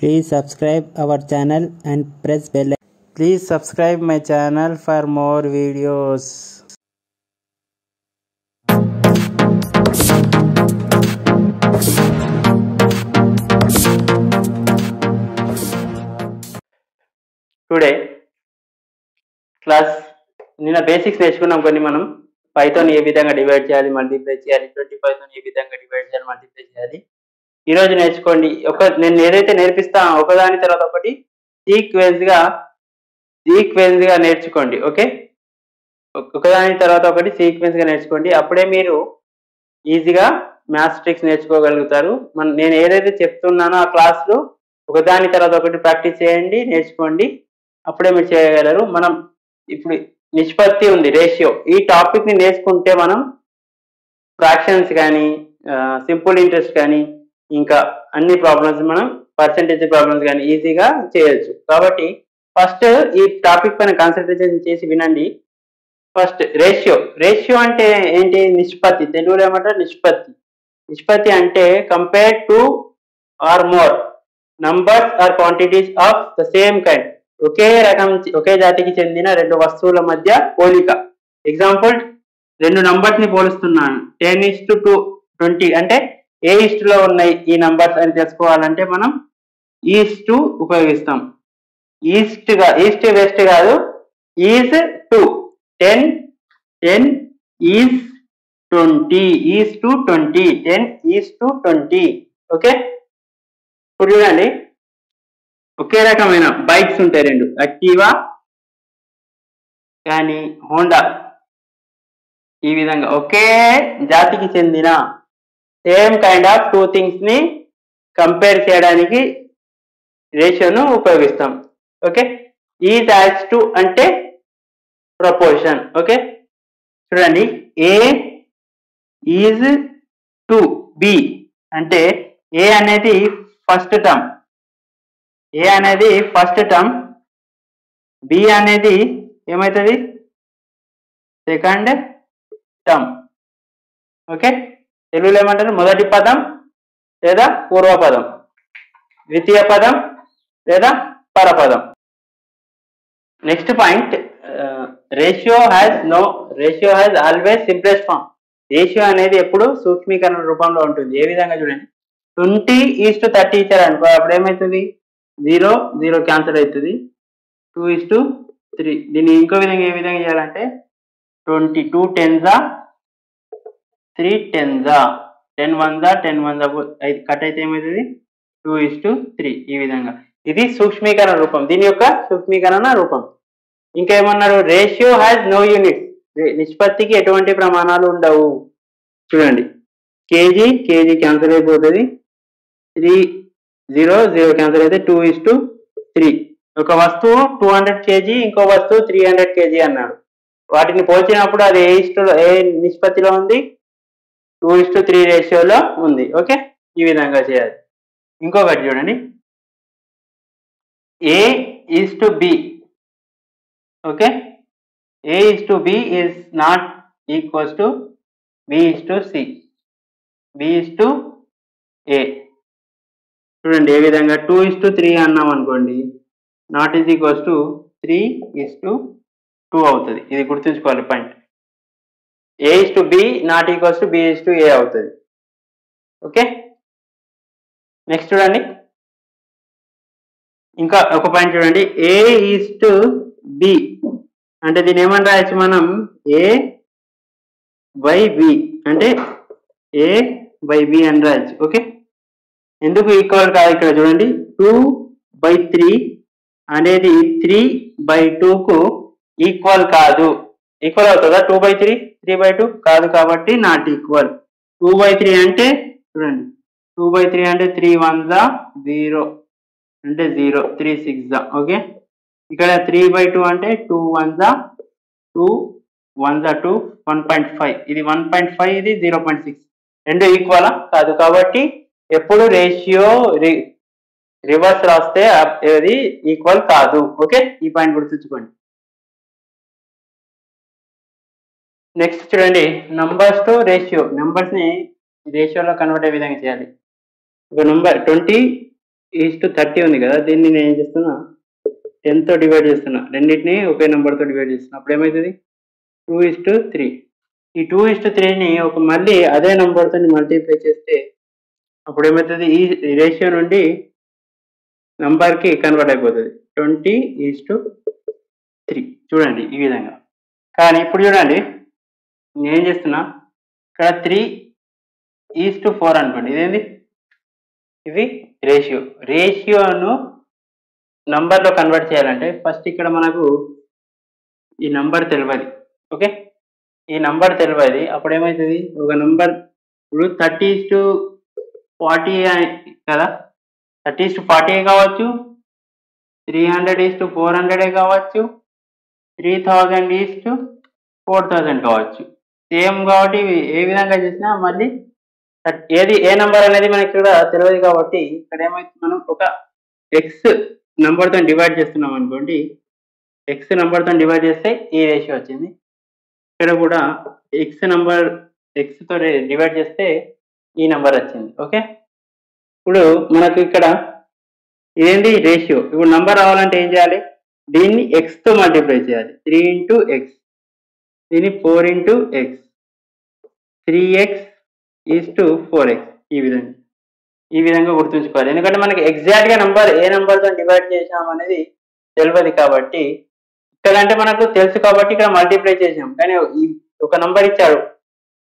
Please subscribe our channel and press bell. Please subscribe my channel for more videos. Today class నిన్న basics నేర్చుకున్నాం కొన్ని. మనం Python ఏ విధంగా divide చేయాలి, multiply చేయాలి, 25 ఏ విధంగా డివైడ్ చేయాలి, మల్టిప్లై చేయాలి. ఈ రోజు నేర్చుకోండి. నేను ఏదైతే నేర్పిస్తానో ఒకదాని తర్వాత ఒకటి సీక్వెన్స్ గా నేర్చుకోండి. ఓకే, ఒకదాని తర్వాత ఒకటి సీక్వెన్స్ గా నేర్చుకోండి. అప్పుడే మీరు ఈజీగా మ్యాథ్స్ ట్రిక్స్ నేర్చుకోగలుగుతారు. నేను ఏదైతే చెప్తున్నానో ఆ క్లాస్లో ఒకదాని తర్వాత ఒకటి ప్రాక్టీస్ చేయండి, నేర్చుకోండి. అప్పుడే మీరు చేయగలరు. మనం ఇప్పుడు నిష్పత్తి ఉంది, రేషియో, ఈ టాపిక్ ని నేర్చుకుంటే మనం ఫ్రాక్షన్స్ కానీ, సింపుల్ ఇంట్రెస్ట్ కానీ, ఇంకా అన్ని ప్రాబ్లమ్స్, మనం పర్సంటేజ్ ప్రాబ్లమ్స్ కానీ ఈజీగా చేయొచ్చు. కాబట్టి ఫస్ట్ ఈ టాపిక్ పైన కాన్సన్ట్రేషన్ చేసి వినండి. ఫస్ట్ రేషియో అంటే ఏంటి? నిష్పత్తి. తెలుగులో ఏమంటారు? నిష్పత్తి అంటే compare two or more numbers or quantities of the same kind. ఒకే జాతికి చెందిన రెండు వస్తువుల మధ్య పోలిక. ఎగ్జాంపుల్, రెండు నంబర్స్ ని పోలుస్తున్నాను. 10:20 అంటే ఏ ఈస్టులో ఉన్నాయి ఈ నంబర్స్ అని తెలుసుకోవాలంటే మనం ఈస్ట్ ఉపయోగిస్తాం. ఈస్ట్ వెస్ట్ కాదు, is to 10 is 20, is to 20, 10 is to 20. Okay, ఇప్పుడు చూడండి, ఒకే రకమైన బైక్స్ ఉంటాయి రెండు, యాక్టివా కానీ హోండా. ఈ విధంగా ఒకే జాతికి చెందిన same kind of two things ని కంపేర్ చేయడానికి రేషియోను ఉపయోగిస్తాం. ఓకే, ఈజ్ యాజ్ టు అంటే ప్రపోర్షన్. ఓకే, చూడండి, ఏ ఈజ్ టు బి అంటే ఏ అనేది ఫస్ట్ టర్మ్, బి అనేది ఏమవుతుంది? Second term. ఓకే, తెలుగులో ఏమంటారు? మొదటి పదం లేదా పూర్వపదం, ద్వితీయ పదం లేదా పరపదం. Next point, ratio has always simplest form. Ratio అనేది ఎప్పుడు సూక్ష్మీకరణ రూపంలో ఉంటుంది. ఏ విధంగా చూడండి, 20:30 ఇచ్చారు అనుకో, అప్పుడు ఏమవుతుంది? 0 క్యాన్సల్ అవుతుంది. 2:3. దీన్ని ఇంకో విధంగా ఏ విధంగా చేయాలంటే 22 10s 3 10s 10 1s 10 1s cut అయితే ఏమవుతుంది? 2:3. ఈ విధంగా ఇది సూక్ష్మీకరణ రూపం, దీని యొక్క సూక్ష్మీకరణ రూపం. ఇంకేమన్నారు? Ratio has no units. నిష్పత్తికి ఎటువంటి ప్రమాణాలు ఉండవు. చూడండి, కేజీ క్యాన్సల్ అయిపోతుంది, 0 క్యాన్సల్ అయితే 2:3. ఒక వస్తువు 200 kg, ఇంకో వస్తువు 300 kg అన్నాడు. వాటిని పోల్చినప్పుడు అది ఏ నిష్పత్తిలో ఉంది? 2:3 రేషియోలో ఉంది. ఓకే, ఈ విధంగా చేయాలి. ఇంకొకటి చూడండి, A is to B. Okay, A is to B is not equals to B is to C, B is to A. చూడండి, ఏ విధంగా 2:3 అన్నాం అనుకోండి, నాట్ ఈజ్ ఈక్వల్స్ టు 3:2 అవుతుంది. ఇది గుర్తుంచుకోవాలి point. A is to B not equals to B is to A అవుతుంది. Okay, next చూడండి, ఇంకా ఒక పాయింట్ చూడండి, A is to B అంటే దీన్ని ఏమని రాయొచ్చు మనం? A/B అంటే A/B అని రాయొచ్చు. ఓకే, ఎందుకు ఈక్వల్ కాదు? ఇక్కడ చూడండి, 2/3 అనేది 3/2కు ఈక్వల్ కాదు. ఈక్వల్ అవుతుందా? 2/3 3/2 కాదు, కాబట్టి నాట్ ఈక్వల్. 2/3 అంటే చూడండి, 2/3 అంటే 3 1s 0 అంటే 0, 3 6. ఓకే, ఇక్కడ 3/2 అంటే 2 1s 2 1s 2 1.5. ఇది 1.5, ఇది 0.6. రెండు ఈక్వలా? కాదు. కాబట్టి ఎప్పుడు రేషియో రివర్స్ రాస్తే అది ఈక్వల్ కాదు. ఓకే, ఈ పాయింట్ గుర్తుంచుకోండి. నెక్స్ట్ చూడండి, నంబర్స్ టు రేషియో. నంబర్స్ ని రేషియోలో కన్వర్ట్ అయ్యే విధంగా చేయాలి. ఒక నంబర్ 20 2:30 ఉంది కదా, దీన్ని నేను ఏం చేస్తున్నా 10తో డివైడ్ చేస్తున్నా, రెండింటిని ఒకే నెంబర్తో డివైడ్ చేస్తున్నా. అప్పుడు ఏమవుతుంది 2:3. ఈ 2:3ని ఒక మళ్ళీ అదే నెంబర్తో మల్టిప్లై చేస్తే అప్పుడు ఏమవుతుంది, ఈ రేషియో నుండి నంబర్కి కన్వర్ట్ అయిపోతుంది 20:3. చూడండి ఈ విధంగా. కానీ ఇప్పుడు చూడండి నేనేం చేస్తున్నా, ఇక్కడ 3:4 అనుకోండి. ఇదేంది, ఇది రేషియోను నంబర్లో కన్వర్ట్ చేయాలంటే ఫస్ట్ ఇక్కడ మనకు ఈ నంబర్ తెలియదు. ఓకే, ఈ నంబర్ తెలియదు. అప్పుడు ఏమవుతుంది, ఒక నంబర్ ఇప్పుడు 30:40 కదా, 30:40 కావచ్చు, 300:400 కావచ్చు, 3000:4000 కావచ్చు. సేమ్ కాబట్టి ఇవి ఏ విధంగా చేసినా మళ్ళీ ఏ నంబర్ అనేది మనకి ఇక్కడ తెలియదు కాబట్టి ఇక్కడ ఏమైతుంది, మనం ఒక ఎక్స్ నంబర్తో డివైడ్ చేస్తున్నాం అనుకోండి, ఎక్స్ నంబర్తో డివైడ్ చేస్తే ఈ రేషియో వచ్చింది. ఇక్కడ కూడా ఎక్స్తో డివైడ్ చేస్తే ఈ నెంబర్ వచ్చింది. ఓకే, ఇప్పుడు మనకు ఇక్కడ ఇదేంటి రేషియో. ఇప్పుడు నంబర్ రావాలంటే ఏం చేయాలి, దీన్ని ఎక్స్తో మల్టిప్లై చేయాలి. 3 × x, దీన్ని 4 × x, 3x:4x. ఈ విధంగా గుర్తుంచుకోవాలి. ఎందుకంటే మనకి ఎగ్జాక్ట్గా నంబర్ ఏ నెంబర్తో డివైడ్ చేసాం అనేది తెలియదు కాబట్టి, ఇక్కడ అంటే మనకు తెలుసు కాబట్టి ఇక్కడ మల్టిప్లై చేసాం. కానీ ఒక నంబర్ ఇచ్చారు,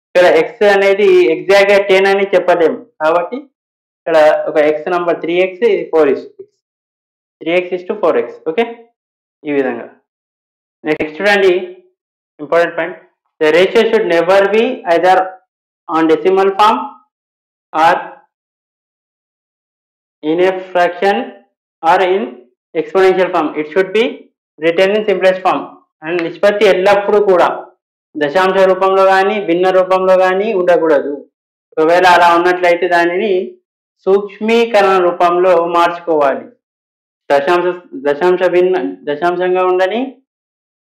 ఇక్కడ ఎక్స్ అనేది ఎగ్జాక్ట్గా 10 అని చెప్పలేము కాబట్టి ఇక్కడ ఒక ఎక్స్ నంబర్ 3x:4x. ఓకే, ఈ విధంగా. నెక్స్ట్ చూడండి important point, the ratio should never be either on decimal form or in a fraction or in exponential form. It should be written in simplest form. And నిష్పత్తి ఎల్లప్పుడూ కూడా దశాంశ రూపంలో కానీ భిన్న రూపంలో కానీ ఉండకూడదు. ఒకవేళ అలా ఉన్నట్లయితే దానిని సూక్ష్మీకరణ రూపంలో మార్చుకోవాలి. దశాంశంగా ఉండని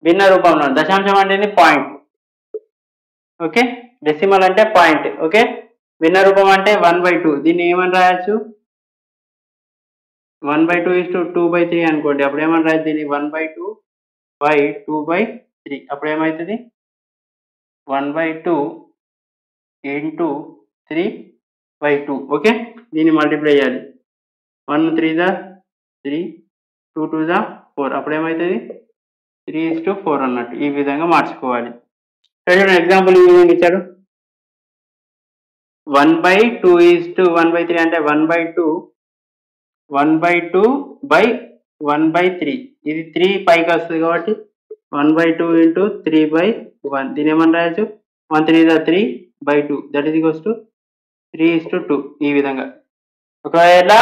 భిన్న రూపంలో. దశాంశం అంటే పాయింట్. ఓకే, డెసిమల్ అంటే పాయింట్. ఓకే, భిన్న రూపం అంటే 1/2. దీన్ని ఏమని రాయొచ్చు, 1/2:2/3 అనుకోండి. అప్పుడు ఏమని రాయొచ్చు, దీన్ని 1/2/2/3. అప్పుడు ఏమవుతుంది 1/2 × 3/2. ఓకే, దీన్ని మల్టిప్లై చేయాలి. 1 3 3, 2 2 4. అప్పుడు ఏమవుతుంది 3:4 అన్నట్టు. ఈ విధంగా మార్చుకోవాలి. ఎగ్జాంపుల్ ఈ విధంగా ఇచ్చాడు, 1/2:1/3 అంటే 1/2/1/3. ఇది 3 పైకి వస్తుంది కాబట్టి 1/2 × 3/1. దీని ఏమని రాయొచ్చు, 1 3 3/2. That is equals to 3:2. ఈ విధంగా. ఒకవేళ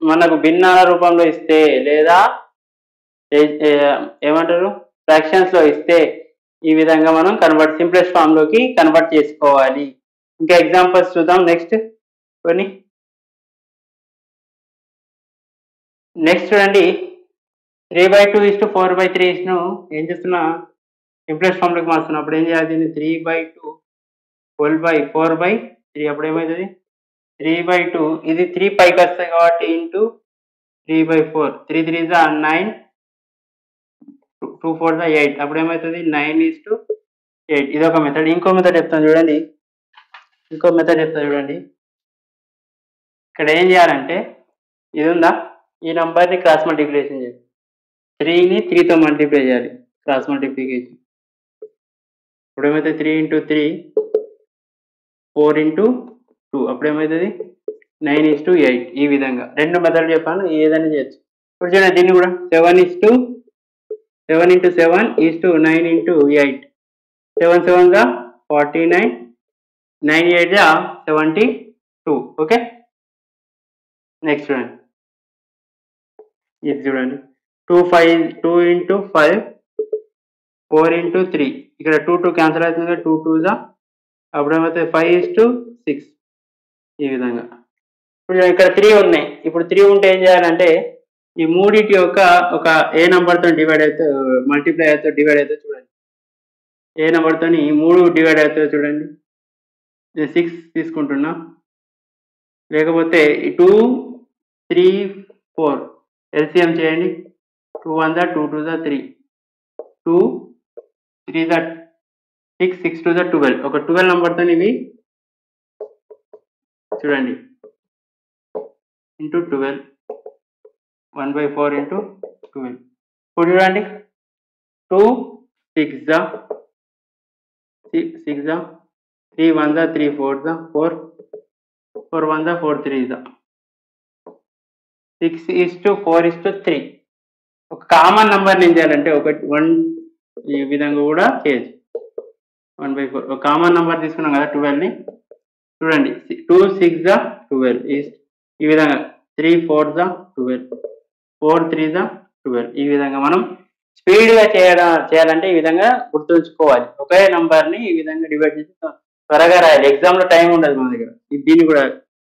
మనకు భిన్న రూపంలో ఇస్తే లేదా ఏమంటారు ఫ్రాక్షన్స్ లో ఇస్తే ఈ విధంగా మనం సింప్లెస్ట్ ఫామ్ లోకి కన్వర్ట్ చేసుకోవాలి. ఇంకా ఎగ్జాంపుల్స్ చూద్దాం నెక్స్ట్ కొన్ని. నెక్స్ట్ చూడండి, 3/2:4/3 ఏం చేస్తున్నా సింప్లెస్ట్ ఫామ్ లోకి మారుస్తున్నా. అప్పుడు ఏం చేయాలి, దీన్ని 3/2/4/3. అప్పుడు ఏమవుతుంది 3/2. ఇది 3 పైకి వస్తాయి కాబట్టి ఇంటూ 3/4. 3 3 9, 2 4 8. అప్పుడు ఏమవుతుంది 9:8. ఇది ఒక మెథడ్. ఇంకో మెథడ్ చెప్తాను చూడండి. ఇక్కడ ఏం చేయాలంటే ఇది ఉందా, ఈ నంబర్ని క్రాస్ మల్టిప్లికేషన్ చేయాలి. 3ని 3తో మల్టిప్లై చేయాలి, క్రాస్ మల్టిప్లికేషన్. ఇప్పుడు ఏమవుతుంది 3 × 3, 4 × 2. అప్పుడు ఏమవుతుంది 9:8. ఈ విధంగా 2 మెథడ్లు చెప్పాను, ఏదైనా చేయొచ్చు. ఇప్పుడు చూడండి దీన్ని కూడా 7 × 7 × 7 9 × 8. 7 7 49, 9 8 72. ఓకే, నెక్స్ట్ చూడండి ఇది చూడండి 2 × 5, 4 × 3. ఇక్కడ 2 క్యాన్సిల్ అవుతుంది, 2 2. అప్పుడు ఏమవుతుంది 5:6. ఈ విధంగా. ఇప్పుడు ఇక్కడ 3 ఉన్నాయి. ఇప్పుడు 3 ఉంటే ఏం చేయాలంటే ఈ మూడింటి యొక్క ఒక ఏ నెంబర్తో మల్టిప్లై అవుతో డివైడ్ అవుతో చూడండి. ఏ నెంబర్తో 3 డివైడ్ అవుతో చూడండి. నేను 6 తీసుకుంటున్నా. లేకపోతే 2 3 4. LCM చేయండి. 2 1 2 2 3. 2 3 6 6 2 12. ఒక 12 నెంబర్తో ఇవి చూడండి. Into 12 1/4 into 12. ఇప్పుడు చూడండి 2 6 3 1 3 4 4 4 1 4 3 6:4:3. ఒక కామన్ నంబర్ ఏం చేయాలంటే 1 ఈ విధంగా కూడా చేయొచ్చు. 1/4 ఒక కామన్ నంబర్ తీసుకున్నాం కదా 12ని చూడండి 2 6 12 ఈ విధంగా 3 4 12 4 3 12 ఈ విధంగా మనం స్పీడ్గా చేయాలంటే ఈ విధంగా గుర్తుంచుకోవాలి. ఒకే నంబర్ని ఈ విధంగా డివైడ్ చేసి త్వరగా రాయాలి. ఎగ్జామ్లో టైం ఉండదు మన దగ్గర. దీన్ని కూడా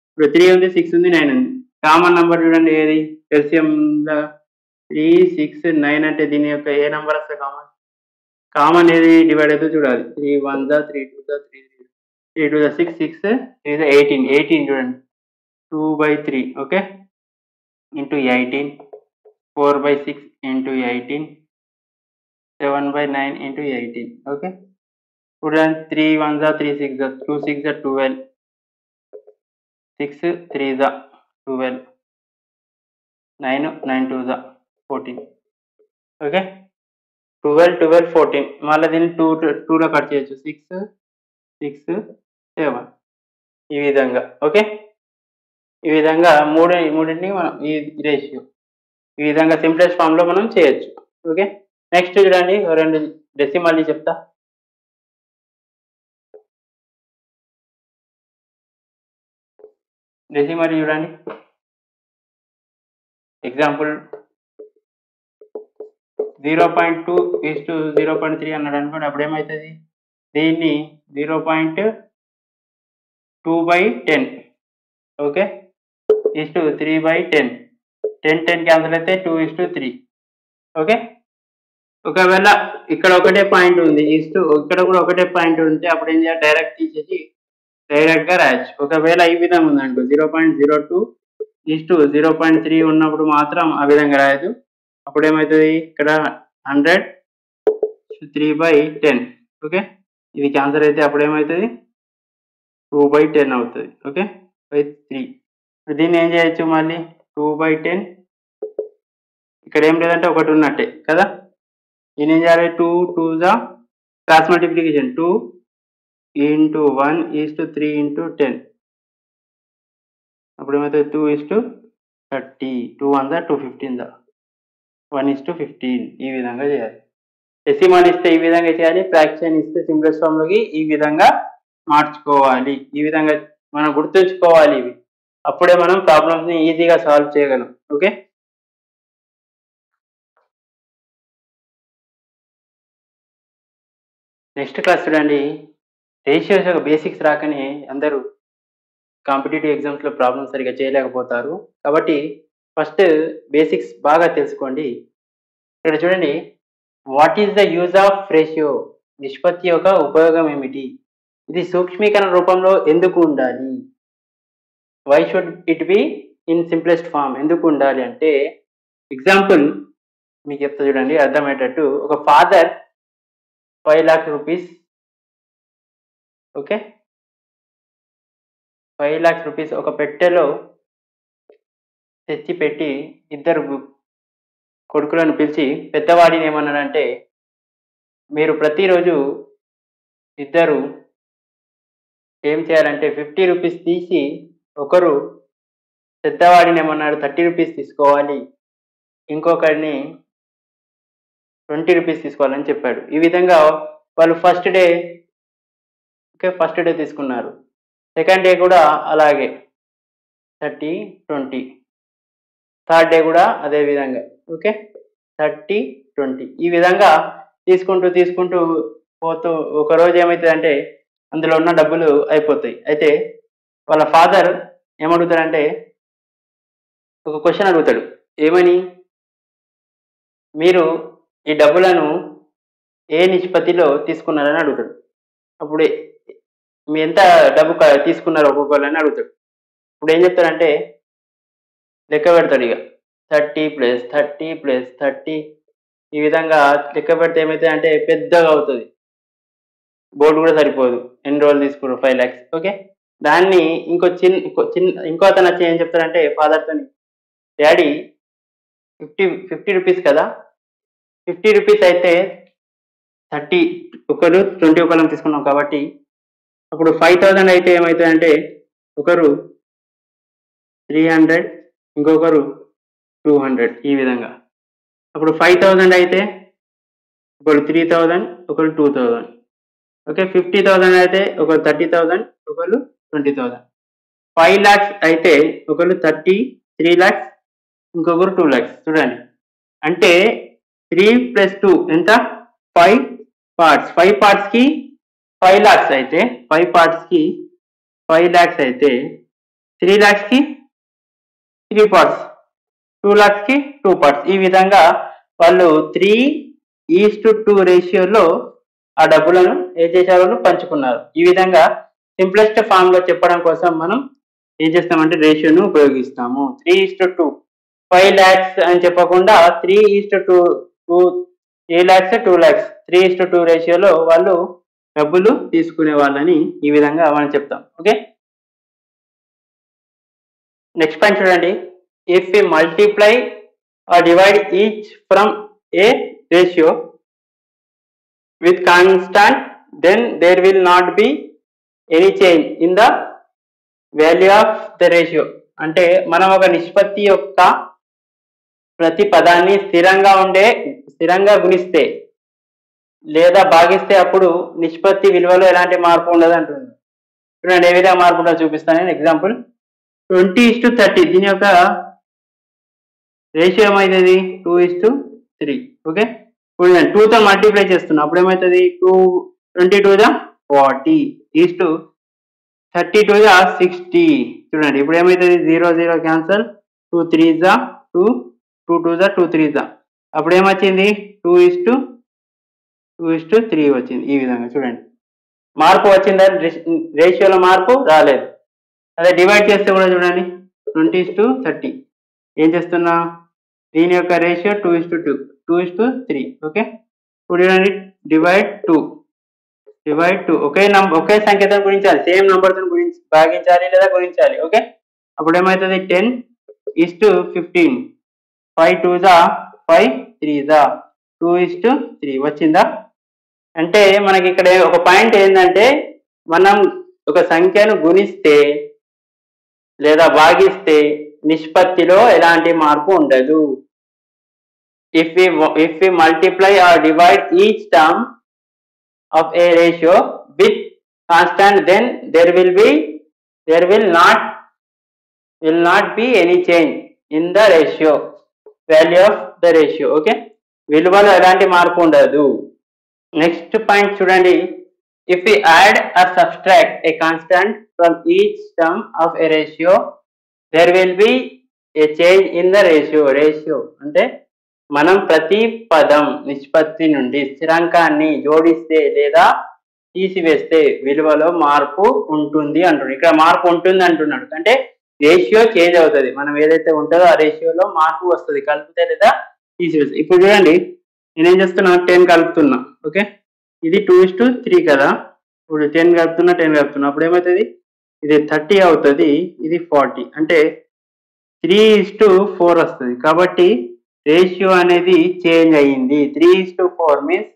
ఇప్పుడు 3 ఉంది 6 ఉంది 9 ఉంది. కామన్ నంబర్ చూడండి ఏది ఎల్సిఎం 3 6 9 అంటే దీని యొక్క ఏ నంబర్ వస్తే కామన్ ఏది డివైడ్ అయితే చూడాలి. 3 1 3 2 3 3 2 6 6 3 18 18 చూడండి 2/3 okay into 18 4/6 into 18 7/9 into 18 okay చూడండి 3 1 3 6 2 6 12 6 3 12 9 9 2 14 ఓకే 12 12 14 మళ్ళీ దీన్ని 2లో కట్ చేయొచ్చు 6 6 7 ఈ విధంగా ఓకే ఈ విధంగా మూడింటిని మనం ఈ రేషియో ఈ విధంగా సింప్లెస్ట్ ఫామ్లో మనం చేయొచ్చు ఓకే నెక్స్ట్ చూడండి 2 డెసిమల్ చెప్తా డెసిమల్ చూడండి ఎగ్జాంపుల్ 0.2:0.3 అన్నాడు అనుకోండి అప్పుడు ఏమవుతుంది దీన్ని 0.2/10 ఓకే 3/10 10 క్యాన్సిల్ అయితే 2:3 ఓకే ఒకవేళ ఇక్కడ ఒకటే పాయింట్ ఉంది ఇక్కడ కూడా ఒకటే పాయింట్ ఉంటే అప్పుడు ఏం చేయాలి డైరెక్ట్ తీసేసి డైరెక్ట్గా రాయొచ్చు ఒకవేళ ఈ విధంగా ఉందనుకో 0.02:0.3 ఉన్నప్పుడు మాత్రం ఆ విధంగా రాయదు అప్పుడు ఏమవుతుంది ఇక్కడ 100 3/10 ఓకే ఇది క్యాన్సర్ అయితే అప్పుడు ఏమవుతుంది 2/10 అవుతుంది ఓకే 3 దీన్ని ఏం చేయొచ్చు మళ్ళీ 2/10 ఇక్కడ ఏం లేదంటే ఒకటి ఉన్నట్టే కదా దీన్ని ఏం చేయాలి 2 2 క్రాస్ మల్టిప్లికేషన్ 2 into 1:3 × 10 అప్పుడు ఏమవుతుంది 2:30 2 1 215 1:15 ఈ విధంగా చేయాలి డెసిమల్ ఇస్తే ఈ విధంగా చేయాలి ఫ్రాక్షన్ ఇస్తే సింప్లెస్ట్ ఫామ్లోకి ఈ విధంగా మార్చుకోవాలి ఈ విధంగా మనం గుర్తుంచుకోవాలి ఇవి అప్పుడే మనం ప్రాబ్లమ్స్ని ఈజీగా సాల్వ్ చేయగలం ఓకే నెక్స్ట్ క్లాస్ చూడండి రేషియోస్ యొక్క బేసిక్స్ రాకనే అందరూ కాంపిటేటివ్ ఎగ్జామ్స్లో ప్రాబ్లమ్స్ సరిగా చేయలేకపోతారు కాబట్టి ఫస్ట్ బేసిక్స్ బాగా తెలుసుకోండి ఇక్కడ చూడండి what is the use of ratio నిష్పత్తి యొక్క ఉపయోగం ఏమిటి ఇది సూక్ష్మీకరణ రూపంలో ఎందుకు ఉండాలి why should it be in simplest form ఎందుకు ఉండాలి అంటే ఎగ్జాంపుల్ మీకు చెప్తా చూడండి అర్థమయ్యేటట్టు ఒక father 5 lakh rupees okay 5 lakh rupees ఒక పెట్టెలో తెచ్చి పెట్టి ఇద్దరు కొడుకులను పిలిచి పెద్దవాడిని ఏమన్నాడంటే మీరు ప్రతిరోజు ఇద్దరు ఏం చేయాలంటే 50 రూపీస్ తీసి ఒకరు పెద్దవాడిని ఏమన్నాడు 30 రూపీస్ తీసుకోవాలి ఇంకొకరిని 20 రూపీస్ తీసుకోవాలని చెప్పాడు ఈ విధంగా వాళ్ళు ఫస్ట్ డే తీసుకున్నారు సెకండ్ డే కూడా అలాగే 30 20 థర్డ్ డే కూడా అదే విధంగా ఓకే 30 20 ఈ విధంగా తీసుకుంటూ పోతూ ఒక రోజు ఏమవుతుందంటే అందులో ఉన్న డబ్బులు అయిపోతాయి అయితే వాళ్ళ ఫాదర్ ఏమడుగుతాడంటే ఒక క్వశ్చన్ అడుగుతాడు ఏమని మీరు ఈ డబ్బులను ఏ నిష్పత్తిలో తీసుకున్నారని అడుగుతాడు అప్పుడు మీ ఎంత డబ్బు తీసుకున్నారు ఒక్కొక్కళ్ళని అడుగుతాడు ఇప్పుడు ఏం చెప్తాడంటే లెక్క పెడతాడు ఇక 30 ప్లస్ 30 ప్లస్ 30 ఈ విధంగా లెక్క పెడితే ఏమైతే అంటే పెద్దగా అవుతుంది, బోర్డు కూడా సరిపోదు. ఎన్ని రోజులు తీసుకున్నారు 5 lakhs. ఓకే, దాన్ని ఇంకో అతను వచ్చి ఏం చెప్తారంటే ఫాదర్తో, డాడీ 50 రూపీస్ కదా, 50 రూపీస్ అయితే 30 ఒకరు 20 ఒకరు తీసుకున్నాం కాబట్టి అప్పుడు 5000 అయితే ఏమవుతుందంటే ఒకరు 300 ఇంకొకరు 200 ఈ విధంగా. అప్పుడు 5000 అయితే ఒకరు 3000 ఒకరు 2000. ఓకే, 50,000 అయితే ఒకరు 30,000 ఒకరు 20,000. 5 lakhs అయితే ఒకరు 3 lakhs ఇంకొకరు 2 lakhs. చూడండి, అంటే 3 + 2 ఎంత, 5 parts. 5 parts కి 5 lakhs అయితే 5 parts కి 5 lakhs అయితే 3 lakhs కి 3 parts, 2 lakhs కి 2 parts. ఈ విధంగా వాళ్ళు 3:2 రేషియోలో ఆ డబ్బులను ఏం చేశారు, పంచుకున్నారు. ఈ విధంగా సింప్లెస్ట్ ఫామ్ లో చెప్పడం కోసం మనం ఏం చేస్తామంటే రేషియోను ఉపయోగిస్తాము. 3:2 5 lakhs అని చెప్పకుండా 3:2 3 lakhs 2 lakhs 3:2 రేషియోలో వాళ్ళు డబ్బులు తీసుకునే వాళ్ళని ఈ విధంగా మనం చెప్తాం. ఓకే, నెక్స్ట్ పాయింట్ చూడండి. If we multiply or divide each from a ratio with constant, then there will not be any change in the value of the ratio. అంటే మనం ఒక నిష్పత్తి యొక్క ప్రతి పదాన్ని స్థిరంగా గుణిస్తే లేదా భాగిస్తే అప్పుడు నిష్పత్తి విలువలో ఎలాంటి మార్పు ఉండదు అంటుంది. చూడండి ఏ విధంగా మార్పు ఉండదు చూపిస్తాను నేను. ఎగ్జాంపుల్ 20:30 దీని యొక్క రేషియో ఏమైతుంది 2:3. ఓకే, ఇప్పుడు నేను 2తో మల్టిప్లై చేస్తున్నా, అప్పుడు ఏమవుతుంది 22 40 32 60. చూడండి ఇప్పుడు ఏమవుతుంది 0 0 క్యాన్సల్, 2 3 2 2 2 2 3 అప్పుడు ఏమొచ్చింది 2:3 వచ్చింది. ఈ విధంగా చూడండి మార్పు వచ్చిందా, రేషియోలో మార్పు రాలేదు. అదే డివైడ్ చేస్తే కూడా చూడండి 20:30 ఏం చేస్తున్నా, దీని యొక్క రేషియో 2:2 2:3. ఓకే, ఇప్పుడు చూడండి డివైడ్ 2 ఒకే సంఖ్యతో గుణించాలి, సేమ్ నంబర్తో భాగించాలి లేదా గుణించాలి. ఓకే, అప్పుడు ఏమవుతుంది 10:15 5 2 5 3 2:3 వచ్చిందా. అంటే మనకి ఇక్కడ ఒక పాయింట్ ఏంటంటే మనం ఒక సంఖ్యను గుణిస్తే లేదా భాగిస్తే నిష్పత్తిలో ఎలాంటి మార్పు ఉండదు. If we multiply or divide each term of a ratio with constant, then there will not be any change in the ratio value of the ratio. Okay, విలువలో ఎలాంటి మార్పు ఉండదు. నెక్స్ట్ పాయింట్ చూడండి. If we add or subtract a constant from each term of a ratio, there will be a change in the ratio అంటే మనం ప్రతి పదం నిష్పత్తి నుండి స్థిరాంకాన్ని జోడిస్తే లేదా తీసివేస్తే విలువలో మార్పు ఉంటుంది అంటున్నాడు. ఇక్కడ మార్పు ఉంటుంది అంటున్నాడు అంటే రేషియో చేంజ్ అవుతుంది. మనం ఏదైతే ఉంటుందో ఆ రేషియోలో మార్పు వస్తుంది కలిపితే లేదా తీసివేస్తే. ఇప్పుడు చూడండి నేనేం చేస్తున్నా 10 కలుపుతున్నా. ఓకే, ఇది 2:3 కదా, ఇప్పుడు 10 కలుపుతున్నా అప్పుడు ఏమవుతుంది ఇది 30 అవుతుంది, ఇది 40 అంటే 3:4 వస్తుంది. కాబట్టి రేషియో అనేది చేంజ్ అయ్యింది. 3:4 మీన్స్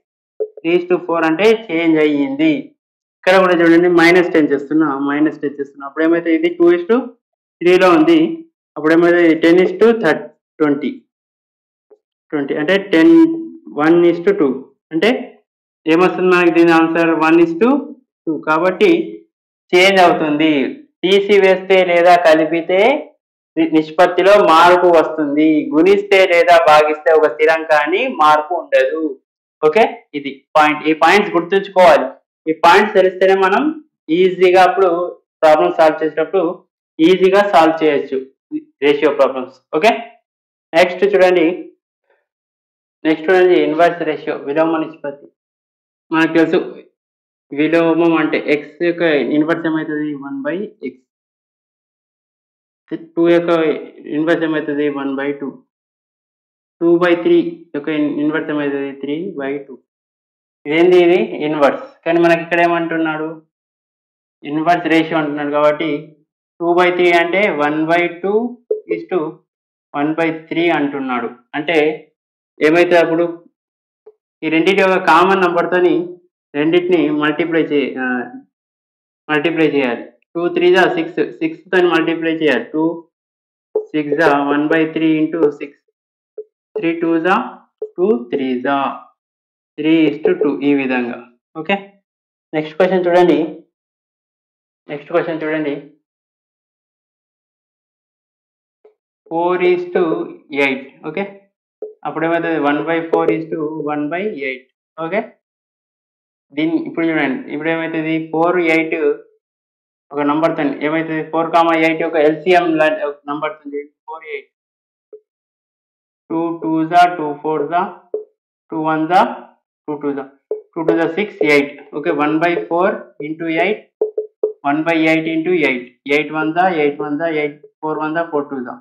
3:4 అంటే చేంజ్ అయ్యింది. ఇక్కడ కూడా చూడండి -10 చేస్తున్నా అప్పుడు ఏమైతే ఇది 2:3లో ఉంది, అప్పుడు ఏమైతే 10:20 అంటే 1:2 అంటే ఏమొస్తుంది మనకి దీని ఆన్సర్ 1:2. కాబట్టి చేంజ్ అవుతుంది. తీసివేస్తే లేదా కలిపితే నిష్పత్తిలో మార్పు వస్తుంది, గుణిస్తే లేదా భాగిస్తే ఒక స్థిరాంకాన్ని మార్పు ఉండదు. ఓకే, ఇది పాయింట్. ఈ పాయింట్స్ గుర్తుంచుకోవాలి. ఈ పాయింట్స్ తెలిస్తేనే మనం ఈజీగా అప్పుడు ప్రాబ్లమ్ సాల్వ్ చేసేటప్పుడు ఈజీగా సాల్వ్ చేయొచ్చు రేషియో ప్రాబ్లమ్స్. ఓకే, నెక్స్ట్ చూడండి ఇన్వర్స్ రేషియో, విలోమ నిష్పత్తి. మనకు తెలుసు విలోమం అంటే ఎక్స్ యొక్క ఇన్వర్స్ ఏమవుతుంది 1/x, 2 యొక్క ఇన్వర్స్ ఏమవుతుంది 1/2. 2/3 యొక్క ఇన్వర్స్ ఏమవుతుంది 3/2. ఇదేంది ఇది ఇన్వర్స్, కానీ మనకి ఇక్కడ ఏమంటున్నాడు ఇన్వర్స్ రేషియో అంటున్నాడు కాబట్టి 2/3 అంటే 1/2:1/3 అంటున్నాడు. అంటే ఏమైతే అప్పుడు ఈ రెండింటి యొక్క కామన్ నంబర్తోని రెండింటిని మల్టిప్లై చేయాలి. 2 3 6, 6 తోని మల్టిప్లై చేయాలి. 2 6 1/3 into 6, 3 2 2 3 3:2 ఈ విధంగా. ఓకే, నెక్స్ట్ క్వశ్చన్ చూడండి. 4:8. ఓకే, అప్పుడు ఏమవుతుంది 1/4:1/8. ఓకే, దీన్ని ఇప్పుడు చూడండి. ఇప్పుడు ఏమవుతుంది 4 8 ఒక నంబర్ తో ఏమవుతుంది 4, 8 యొక్క ఎల్సిఎం నంబర్ తో 4 8. 2 2 2 4 2 1 2 2 2 2 6 8. Okay, 1/4 into 8, 1/8 into 8. 8 1 8 1 8 4 1 4 2.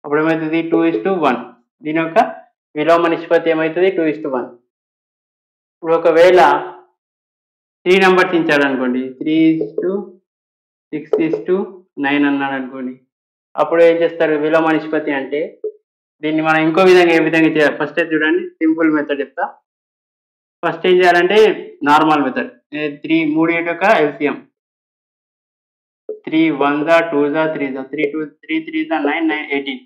అప్పుడు ఏమవుతుంది 2:1. దీని యొక్క విలోమ నిష్పత్తి ఏమవుతుంది 2:1. ఇప్పుడు ఒకవేళ 3 నెంబర్స్ ఇచ్చాడనుకోండి, 3:6:9 అన్నాడు అనుకోండి, అప్పుడు ఏం చేస్తారు విలోమ నిష్పత్తి అంటే దీన్ని మనం ఇంకో విధంగా ఏ విధంగా చేయాలి. ఫస్ట్ అయితే చూడండి, సింపుల్ మెథడ్ చెప్తా. ఫస్ట్ ఏం చేయాలంటే నార్మల్ మెథడ్. 3 యొక్క ఎల్సిఎం 3 1 2 3 3 2 3 3 9 9 18.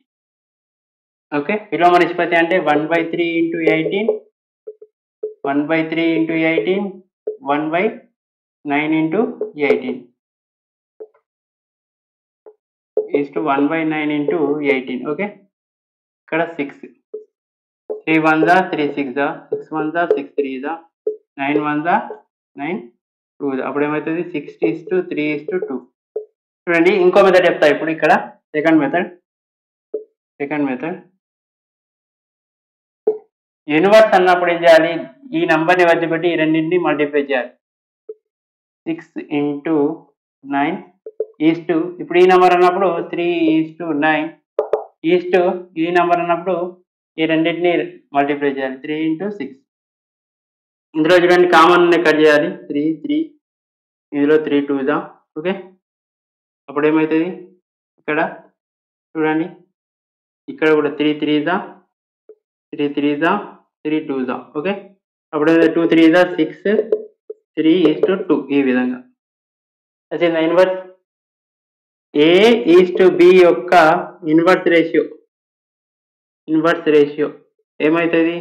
ఓకే, విలోమ నిష్పత్తి అంటే 1/3 into 18, 1/3 into 18, 1/9 into 18 is to 1/9 into 18. Okay, ఇక్కడ 6, 3 1 3 6 6 1 6 3 9 1 9 2. అప్పుడు ఏమవుతుంది 6:3:2. చూడండి, ఇంకో మెథడ్ చెప్తా ఇప్పుడు. ఇక్కడ సెకండ్ మెథడ్ యూనివర్స్ అన్నప్పుడు ఏం చేయాలి, ఈ నంబర్ని వచ్చి పెట్టి ఈ రెండింటిని మల్టిప్లై చేయాలి. 6 into 9 ఈస్టు, ఇప్పుడు ఈ నెంబర్ అన్నప్పుడు 3:9 ఈస్టు ఈ నెంబర్ అన్నప్పుడు ఈ రెండింటిని మల్టిప్లై చేయాలి. 3 into 6. ఇందులో చూడండి కామన్ కట్ చేయాలి. 3 3 ఇందులో 3 2. ఓకే, అప్పుడు ఏమవుతుంది ఇక్కడ చూడండి, ఇక్కడ కూడా 3 3 3 3 3 2. ఓకే, అప్పుడు 2 3 6 3:2 ఈ విధంగా. అదే ఇన్వర్స్ A:B యొక్క ఇన్వర్స్ రేషియో ఏమవుతుంది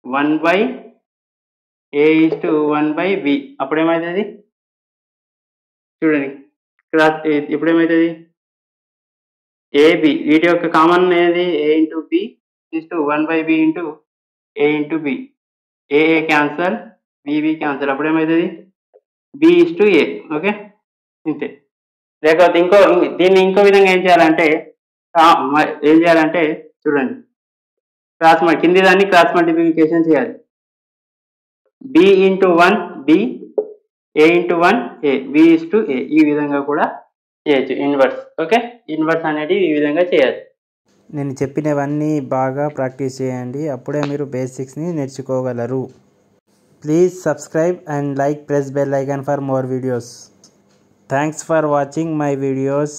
1/A:1/B. అప్పుడు ఏమవుతుంది చూడండి, ఇప్పుడు ఏమవుతుంది AB వీటి యొక్క కామన్ అనేది A into B is to 1/B into A into B. A cancel, B cancel. అప్పుడు ఏమవుతుంది B is to A. Okay, ఇంతే. లేకపోతే దీన్ని ఇంకో విధంగా ఏం చేయాలంటే చూడండి, కింది దాన్ని క్రాస్ మల్టిప్లికేషన్ చేయాలి. B into 1 B, A into 1 A, B is to A. ఈ విధంగా కూడా చేయొచ్చు ఇన్వర్స్. ఓకే, ఇన్వర్స్ అనేది ఈ విధంగా చేయాలి. నేను చెప్పినవన్నీ బాగా ప్రాక్టీస్ చేయండి, అప్పుడే మీరు బేసిక్స్ని నేర్చుకోగలరు. Please subscribe and press bell icon for more videos. Thanks for watching my videos.